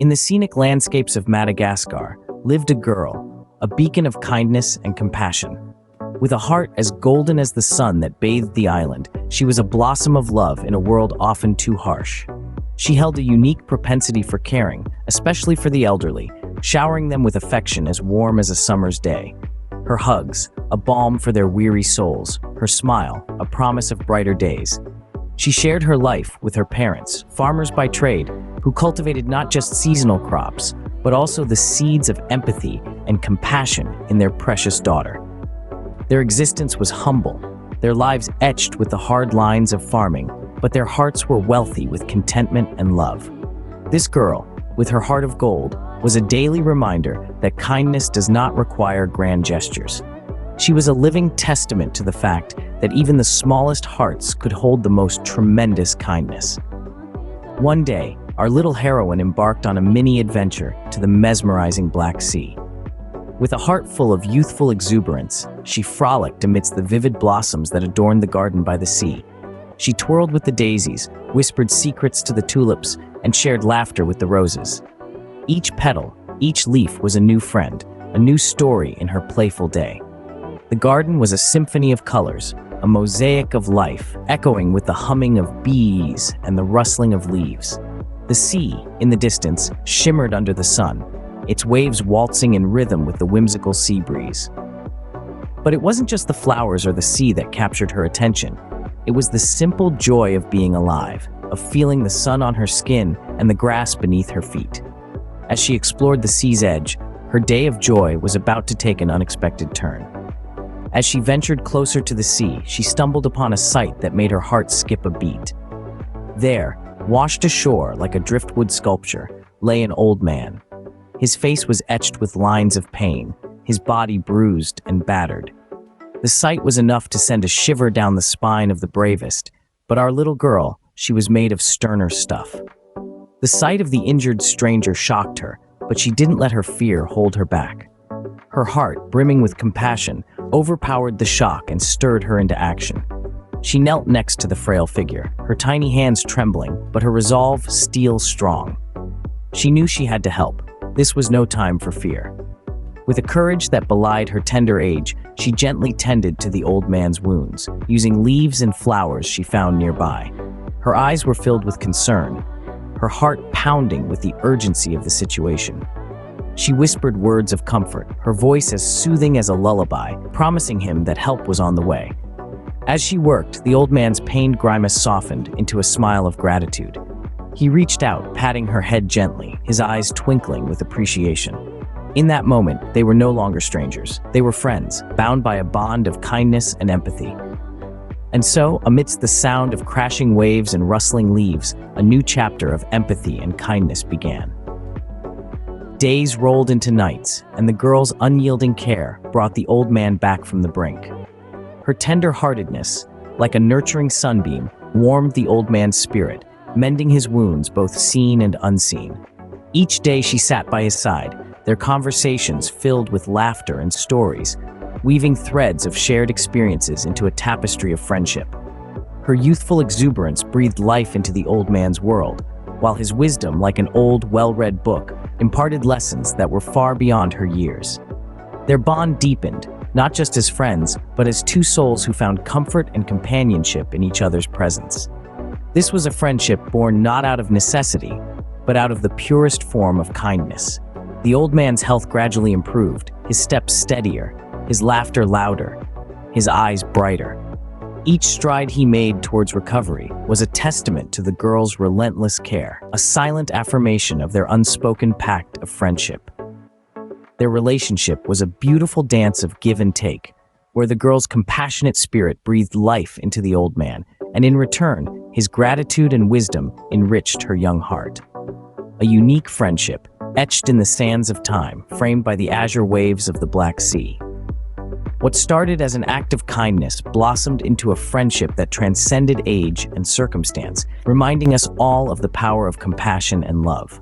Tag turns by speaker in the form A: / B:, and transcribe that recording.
A: In the scenic landscapes of Madagascar lived a girl, a beacon of kindness and compassion. With a heart as golden as the sun that bathed the island, she was a blossom of love in a world often too harsh. She held a unique propensity for caring, especially for the elderly, showering them with affection as warm as a summer's day. Her hugs, a balm for their weary souls, her smile, a promise of brighter days. She shared her life with her parents, farmers by trade, who cultivated not just seasonal crops, but also the seeds of empathy and compassion in their precious daughter. Their existence was humble, their lives etched with the hard lines of farming, but their hearts were wealthy with contentment and love. This girl, with her heart of gold, was a daily reminder that kindness does not require grand gestures. She was a living testament to the fact that even the smallest hearts could hold the most tremendous kindness. One day, our little heroine embarked on a mini-adventure to the mesmerizing Black Sea. With a heart full of youthful exuberance, she frolicked amidst the vivid blossoms that adorned the garden by the sea. She twirled with the daisies, whispered secrets to the tulips, and shared laughter with the roses. Each petal, each leaf was a new friend, a new story in her playful day. The garden was a symphony of colors, a mosaic of life, echoing with the humming of bees and the rustling of leaves. The sea, in the distance, shimmered under the sun, its waves waltzing in rhythm with the whimsical sea breeze. But it wasn't just the flowers or the sea that captured her attention. It was the simple joy of being alive, of feeling the sun on her skin and the grass beneath her feet. As she explored the sea's edge, her day of joy was about to take an unexpected turn. As she ventured closer to the sea, she stumbled upon a sight that made her heart skip a beat. There, washed ashore like a driftwood sculpture, lay an old man. His face was etched with lines of pain, his body bruised and battered. The sight was enough to send a shiver down the spine of the bravest, but our little girl, she was made of sterner stuff. The sight of the injured stranger shocked her, but she didn't let her fear hold her back. Her heart, brimming with compassion, overpowered the shock and stirred her into action. She knelt next to the frail figure, her tiny hands trembling, but her resolve steel strong. She knew she had to help. This was no time for fear. With a courage that belied her tender age, she gently tended to the old man's wounds, using leaves and flowers she found nearby. Her eyes were filled with concern, her heart pounding with the urgency of the situation. She whispered words of comfort, her voice as soothing as a lullaby, promising him that help was on the way. As she worked, the old man's pained grimace softened into a smile of gratitude. He reached out, patting her head gently, his eyes twinkling with appreciation. In that moment, they were no longer strangers. They were friends, bound by a bond of kindness and empathy. And so, amidst the sound of crashing waves and rustling leaves, a new chapter of empathy and kindness began. Days rolled into nights, and the girl's unyielding care brought the old man back from the brink. Her tender-heartedness, like a nurturing sunbeam, warmed the old man's spirit, mending his wounds both seen and unseen. Each day she sat by his side, their conversations filled with laughter and stories, weaving threads of shared experiences into a tapestry of friendship. Her youthful exuberance breathed life into the old man's world, while his wisdom, like an old, well-read book, imparted lessons that were far beyond her years. Their bond deepened, not just as friends, but as two souls who found comfort and companionship in each other's presence. This was a friendship born not out of necessity, but out of the purest form of kindness. The old man's health gradually improved, his steps steadier, his laughter louder, his eyes brighter. Each stride he made towards recovery was a testament to the girl's relentless care, a silent affirmation of their unspoken pact of friendship. Their relationship was a beautiful dance of give and take, where the girl's compassionate spirit breathed life into the old man, and in return, his gratitude and wisdom enriched her young heart. A unique friendship, etched in the sands of time, framed by the azure waves of the Black Sea. What started as an act of kindness blossomed into a friendship that transcended age and circumstance, reminding us all of the power of compassion and love.